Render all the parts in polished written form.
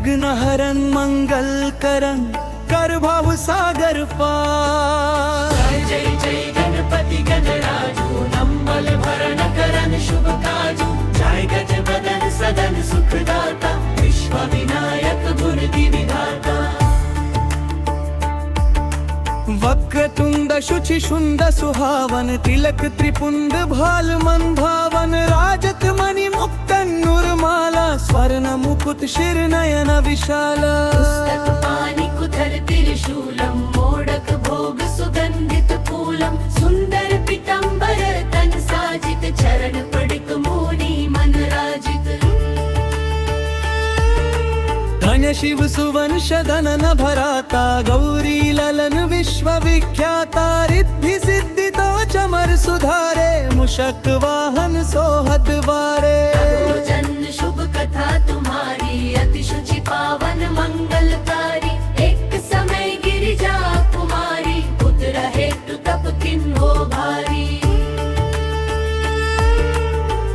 विघ्नहरन मंगल करन कर भाव सागर पार। जय जय गणपति गणराजू नंबल भरण करन शुभ काजू। जय गज बदन सदन सुखदाता विश्व विनायक गुरुति विधाता। वक्रतुंड शुचि शुंड सुहावन तिलक त्रिपुंड भाल मन भावन। राजत मणि मुक्त नुरमाला स्वर्ण मुकुट शिर नयन विशाला। पुस्तक पानि कुधर त्रिशूलम मोडक भोग सुगंधित फूलम। सुंदर पीतांबर तन साजित चरण पडिक मोनी मन राजित। धन्य शिव सुवंश धनन भराता गौरी ललन विश्व विख्याता। रिद्धि सिद्धि तो चमर सुधारे मुशक वाहन सोहत वारे। जन्म शुभ कथा तुम्हारी अति शुचि पावन मंगलकारी। एक समय गिरिजा कुमारी पुत्र हेतु तप किन्हो भारी।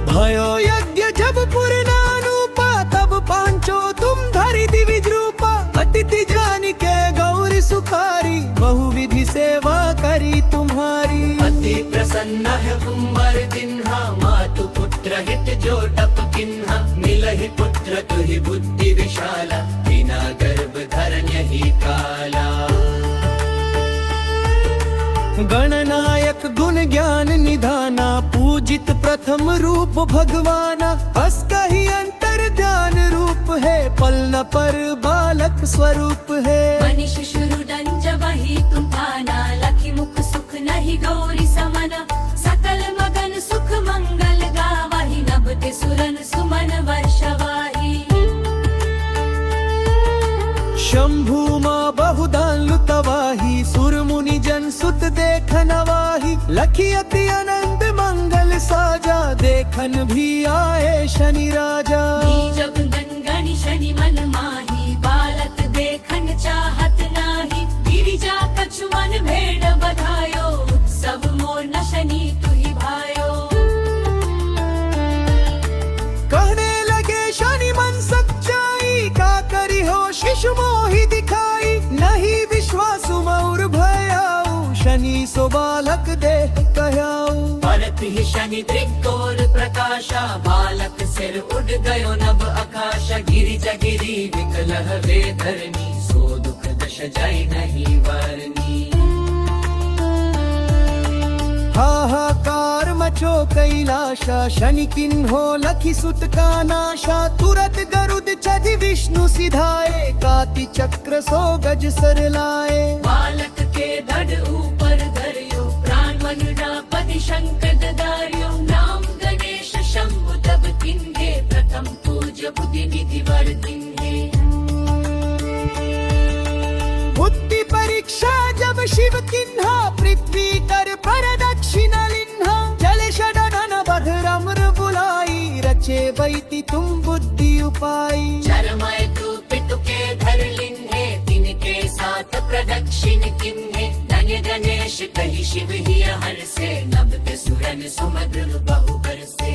भयो यज्ञ जब पूर्णानुपा तब पांचो तुम धरि दिविज रूपा। अतिथि जान के गौरी सुखारी बहुविधि सेवा करी तुम्हारी। अति प्रसन्न है कुंवर दिन्हा मातु पुत्र हित जो टप किन्हा। मिलहि पुत्र तुहि बुद्धि विशाला बिना गर्भ धरन यही काला। गणनायक गुण ज्ञान निधाना पूजित प्रथम रूप भगवाना। अस्कहि अंतर ध्यान रूप है पल न पर बालक स्वरूप है। मनीष शुरु दंज वही तुम थाना लखी मुख सुख नहीं गौरी समना। सकल मगन सुख मंगल गावही नभते सुरन सुमन वर्षवाही। शंभु माँ बहुदान लुतवाही सुर मुनि जन सुत देख नवाही। लखी अति आनंद मंगल साजा देखन भी आए शनि राजा। जब गण शनि मन माही बालक देखन चाहत नाही। गिरिजा कछु मन भेड़ बधायो सब मोर न शनि तुहि भायो। कहने लगे शनि मन सच्चाई का करी हो शिशु मोहि दिखाई। नहीं विश्वास मौर भयाऊ शनि सो बालक देह कहाऊ। परत ही शनि त्रिकोर प्रकाशा बालक सिर उड़ गयो नभ आकाशा। गिरिजा गिरी विकल वे धरनी सो दुख दश जाय नहीं वारनी। हाहाकार मचो कैलाशा शनि किन्हो लखी सुत का नाशा। तुरत गरुद चढ़ी विष्णु सिधाए काति चक्र सो गज सर लाए। बालक के धड़ ऊपर धरियो प्राण मनुरापति शंकर ददारियो। नाम गणेश शंभु तब किन्हे प्रथम पूज्य बुद्धि निधि वर दिन्हे। बुद्धि परीक्षा जब शिव किन्हा पृथ्वी कर प्रदक्षिणा लिन्हा। जल षडनन बधरम्र बुलाई रचे बैति तुम बुद्धि उपाई। चरमय तू पितु के धर लिन्हे तिनके साथ प्रदक्षिण किन्हे। धन्य गणेश कहि शिव ही हर्षे नभते सुरन सुमधुर बहु बरसे।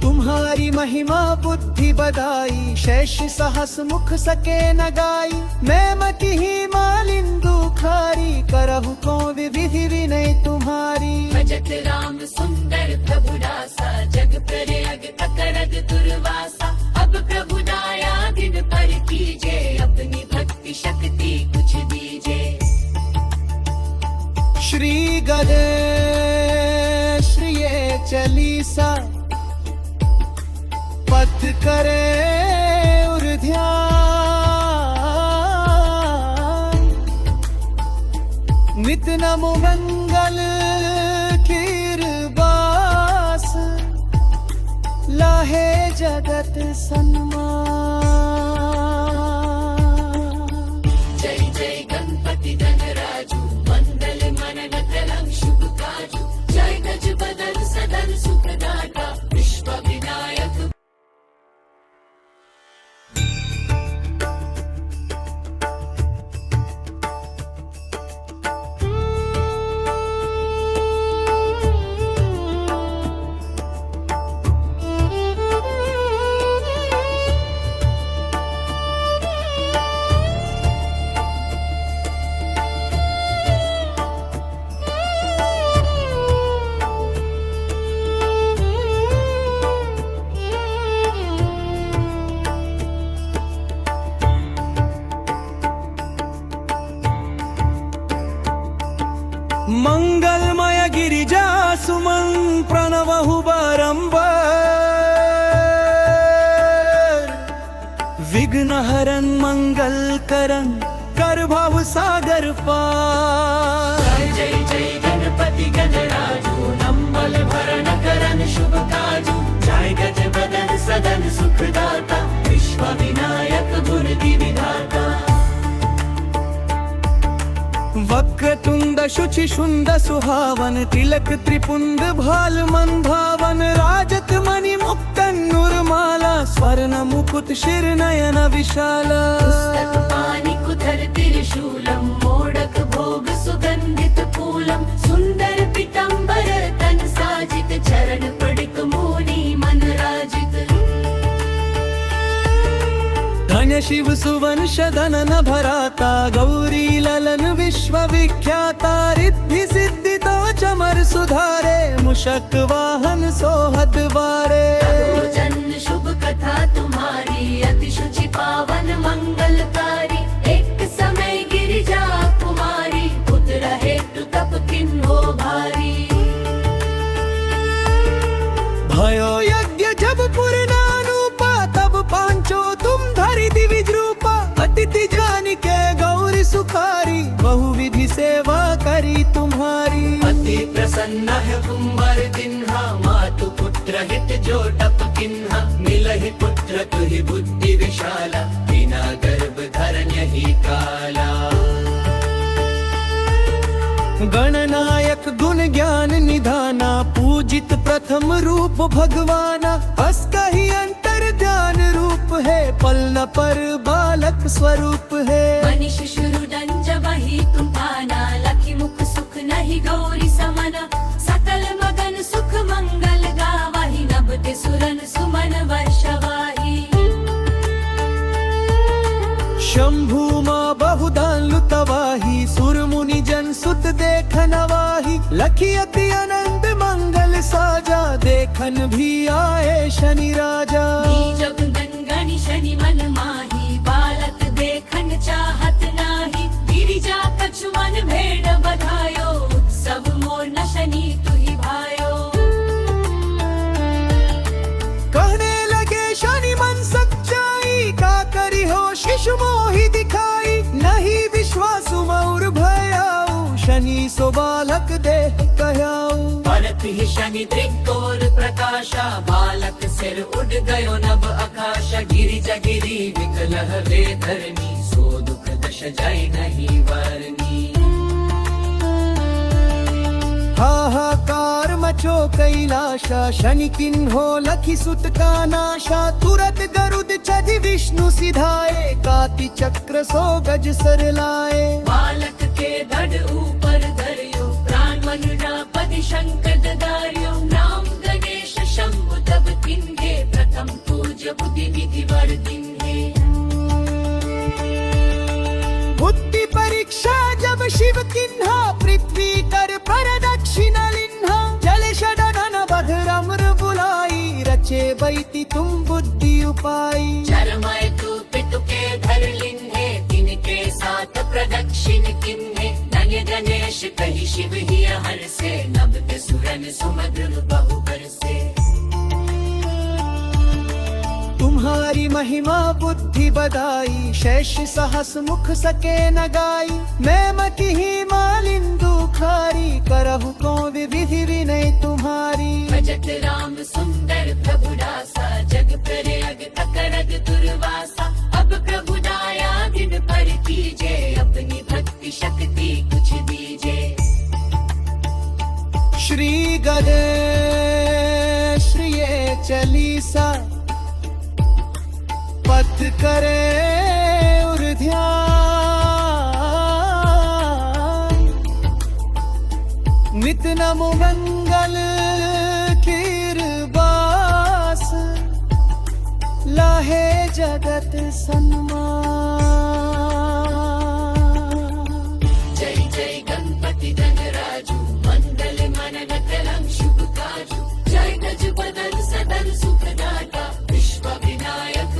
तुम्हारी महिमा बुद्धि बधाई शेष सहस मुख सके न गाई। मैं मति ही मालिंदु खारी करहु को विधि विनय तुम्हारी। भजत राम सुंदर प्रभु दासा जग प्रयाग तकरग दुर्वासा। अब प्रभु दाया दिन पर कीजे अपनी भक्ति शक्ति कुछ दीजे। श्री गणेश श्री चालीसा पथ करे उर ध्यान। नित नमो मंगल कीरबास लाहे जगत सन्मान। जय जय गणपति गणराजू मंगल मनन कलम शुभ काजू। जय गज बदन सदन सुखदाता विश्व विनायक। बारंबार, विघ्नहरण मंगल करण कर भाव सागर पार। जय जय गणपती गणराजू नम्मल भरण करण शुभ काजू। जय गज बदन सदन सुखदाता विश्व विनायक बुद्धि विधाता। वक्रतुंड शुचि शुंड सुहावन तिलक त्रिपुंड भाल मन भावन। राजत मणि मुक्त नुरमाला स्वर्ण मुकुट शिर नयन विशाला। पुस्तक पाणि कुधर त्रिशूलम मोडक भोग सुगंधित फूलम। सुंदर पीतांबर तन साजित चरण पडिक मोनी मन राजित। धन्य शिव सुवंश धनन भराता गौरी ललन विश्व विख्याता। रिद्धि सिद्धि तो चमर सुधारे मुशक वाहन सोहत बारे। जन्म शुभ कथा तुम्हारी अति शुचि पावन मंगलकारी। एक समय गिरिजा कुमारी पुत्र हेतु तप किन्हो भारी। भयो यज्ञ जब पूर्णानुपा तब पांचो तुम धरि दिविज रूपा। अतिथि जान के गौरी सुखारी बहुविधि सेवा करी तुम्हारी। अति प्रसन्न है कुंवर दिन्हा मातु पुत्र हित जो टप किन्हा। मिलहि पुत्र तुहि बुद्धि विशाला बिना गर्भ धरण यही काला। गणनायक गुण ज्ञान निधाना पूजित प्रथम रूप भगवाना। असकहि अंतर ध्यान रूप है पल न पर बालक स्वरूप है। मनीष शुरुडन जबहि तुम पाना लखी मुख सुख नहीं गौरी समन। सकल मगन सुख मंगल गावहि नभते सुरन सुमन वर्षवाही। शंभु मां बहुधान लुतवाही सुर मुनि जन सुत देखन वाही। लखी अति आनंद मंगल साजा देखन भी आए शनि राजा। जब गणगणि शनि मन माही बालक देखन चाहत नाही। गिरिजा कछु मन भेड़ बधायो उत्सव मोर न शनि तुहि भायो। कहने लगे शनि मन सच्चाई का करी हो शिशु मोहि दिखाई। नहीं विश्वास मौर भयाऊ शनि सो बालक देह कहाऊ। परत ही शनि त्रिकोर प्रकाशा बालक सिर उड़ गयो नभ आकाशा। गिरिजा गिरी विकलह वे धरनी सो दुख दश जाय नहीं वरनी। हाहाकार मचो कैलाशा शनि किन्हो लखी सुत का नाशा। तुरत गरुद छदि विष्णु सिधाए काति चक्र सो गज सर लाए। बालक के धड़ ऊपर धरियो प्राण मनुजा पति शंकर दारियो। नाम गणेश शंभु तब तिन्हे प्रथम पूज बुद्धि विधि वर दिन्हे। बुद्धि परीक्षा जब शिव किन्हा पृथ्वी कर प्रदक्षिण लिन्हा। जल षडनन बधरम्र बुलाई रचे बैति तुम बुद्धि उपाई। चरमय तू पितु के धर लिन्हे तिनके साथ प्रदक्षिण किन्हे। धन्य गणेश कहि शिव ही हर से नभत सुरन सुमधुर बहु बरसे। तुम्हारी महिमा बुद्धि बदाई शेष सहस मुख सके न गाई। मैं मति ही मालिंदु खारी करहु को विधि विनय तुम्हारी। भजत राम सुंदर प्रभु दासा जग प्रयाग तकरग दुर्वासा। अब प्रभु दाया दिन पर कीजे अपनी भक्ति शक्ति कुछ दीजे। श्री गणेश ये चालीसा पथ करे और ध्यान। नित नमो मंगल कीरबास लाहे जगत सन्मान। जय जय गणपति गणराजू मंगल मनन कलम शुभ काजू। जय गज बदन सदन सुखदाता विश्व विनायक।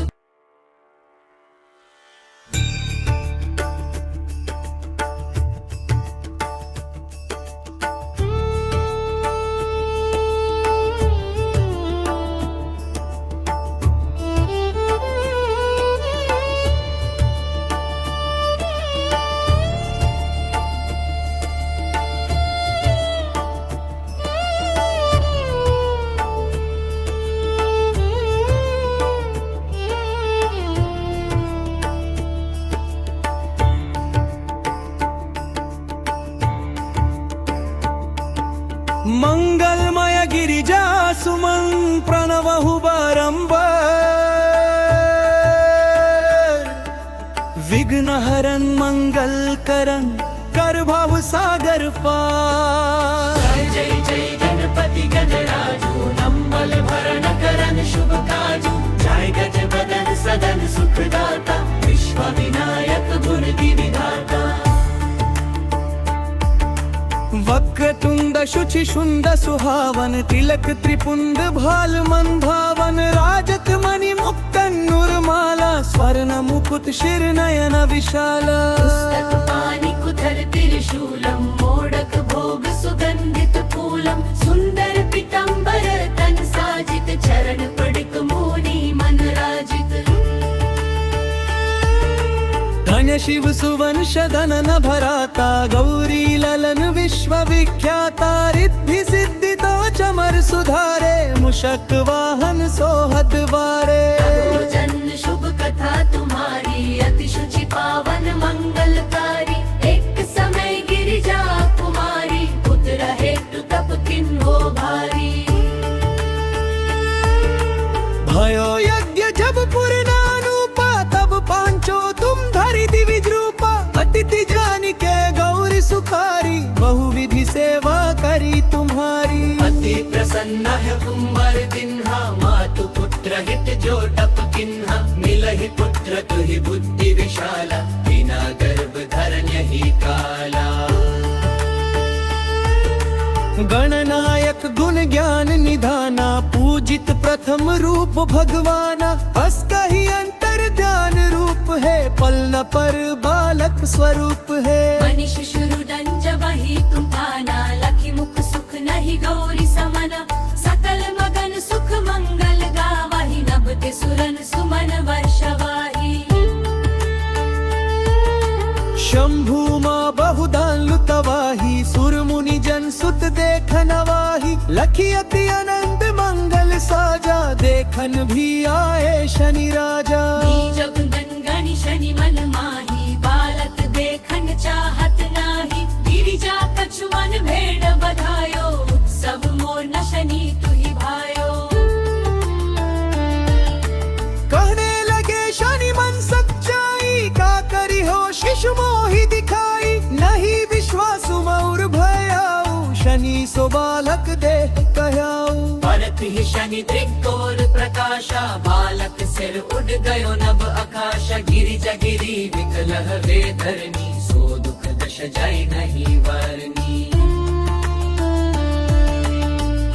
प्रणवहु बारंबार विघ्न हरन मंगल करन कर भाव सागर पार। जय जय गणपति गणराजू नंबल भरण करन शुभ काजू जय गज बदन सदन सुखदाता विश्व विनायक गुणति विधाता। वक्रतुंड शुचि शुंड सुहावन तिलक त्रिपुंड भाल मन भावन राजत मणि मुक्तन नुरमाला स्वर्ण मुकुट शिर नयन विशाला। पुस्तक पानि कुधर त्रिशूलम मोडक भोग सुगंधित फूलम सुंदर पीतांबर तन साजित चरण पड़िक मोनी मन राजित। धन्य शिव सुवंश धनन भराता गौरी ललन विश्व विख्याता रिद्धि सिद्धि तो चमर सुधारे मुशक वाहन सोहद वारे। जन्म शुभ कथा तुम्हारी अति शुचि पावन मंगलकारी एक समय गिरिजा कुमारी पुत्र हेतु तप किन्हो भारी। भयो यज्ञ जब पूर्णानुपा तब पांचो तुम धरि दिविज रूपा अतिथि जानि के गौरी सुखारी बहुविधि सेवा करी तुम्हारी। अति प्रसन्न है कुंवर दिन्हा मातु पुत्र हित जो टप किन्हा मिलहि पुत्र तुहि बुद्धि विशाला बिना गर्भ धरण्य ही काला। गणनायक गुण ज्ञान निधाना पूजित प्रथम रूप भगवाना असकहि अंतर ध्यान रूप है पल न पर बालक स्वरूप है। मनीष शुरुदन जब ही तुम पाना लखी मुख सुख नहीं गौरी समना सकल मगन सुख मंगल गावहि नभते सुरन सुमन वर्षवाही। शंभु माँ बहुदान लुतवाही सुर मुनि जन सुत देखन वाही लखी अति अनंत मंगल साजा देखन भी आए शनि राजा। जब गण शनि मन माही बालक देखन चाहत नाही गिरिजा कछु मन भेड़ बधायो उत्सव मोर न शनि तुहि भायो। कहने लगे शनि मन सच्चाई का करी हो शिशु मोहि दिखाई नहीं विश्वास मौर भयाऊ शनि सो बालक देह कहाऊ। परत ही शनि त्रिकोर प्रकाशा बालक सिर उड़ गयो नभ आकाशा गिरिजा गिरी विकलह वे धरनी सो दुख दश जाय नहीं वारनी।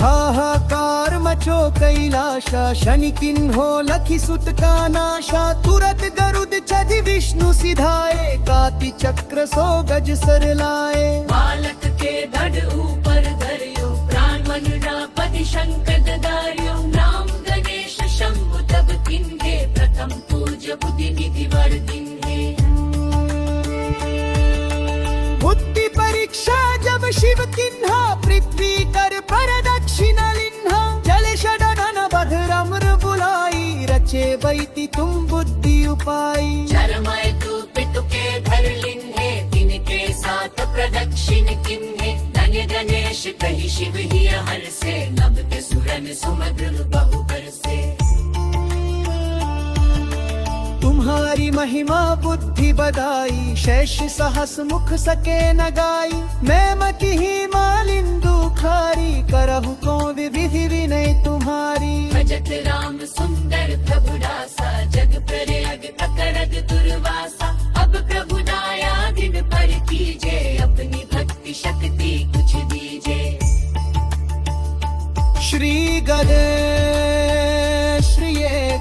हाहाकार मचो कैलाशा शनि किन्हो लखी सुत का नाशा तुरत गरुद छदि विष्णु सिधाए काति चक्र सो गज सर लाए। बालक के धड़ ऊपर धरियो प्राण मन पति शंकर दारियो नाम गणेश शंभु तब किन्हे प्रथम पूज बुद्धि निधि वर दिन्हे। बुद्धि परीक्षा जब शिव किन्हा पृथ्वी कर प्रदक्षिणा लिन्हा जल षडनन बधरम्र बुलाई रचे बैति तुम बुद्धि उपाई। चरमय तू पितु के धर लिन्हे तिनके साथ प्रदक्षिण किन्हे धन्य गणेश कहि शिव ही हर से नभते सुरन सुमधुर बहु बरसे। तुम्हारी महिमा बुद्धि बदाई शेष सहस मुख सके न गाई मैं मकी ही मालिंदु खारी करहु को विधि विनय तुम्हारी। भजत राम सुंदर प्रभु दासा जग प्रयाग अकरग दुर्वासा अब प्रभु दाया दिन पर कीजे अपनी भक्ति शक्ति कुछ दीजे। श्री गणेश श्री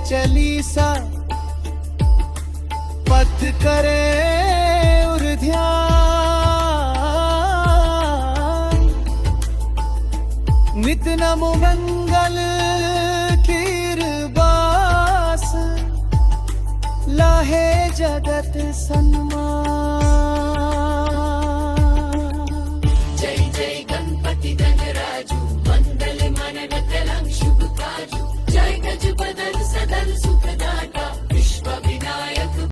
चालीसा पथ करे उर ध्यान नित नमो मंगल कीरबास लाहे जगत सन्मान।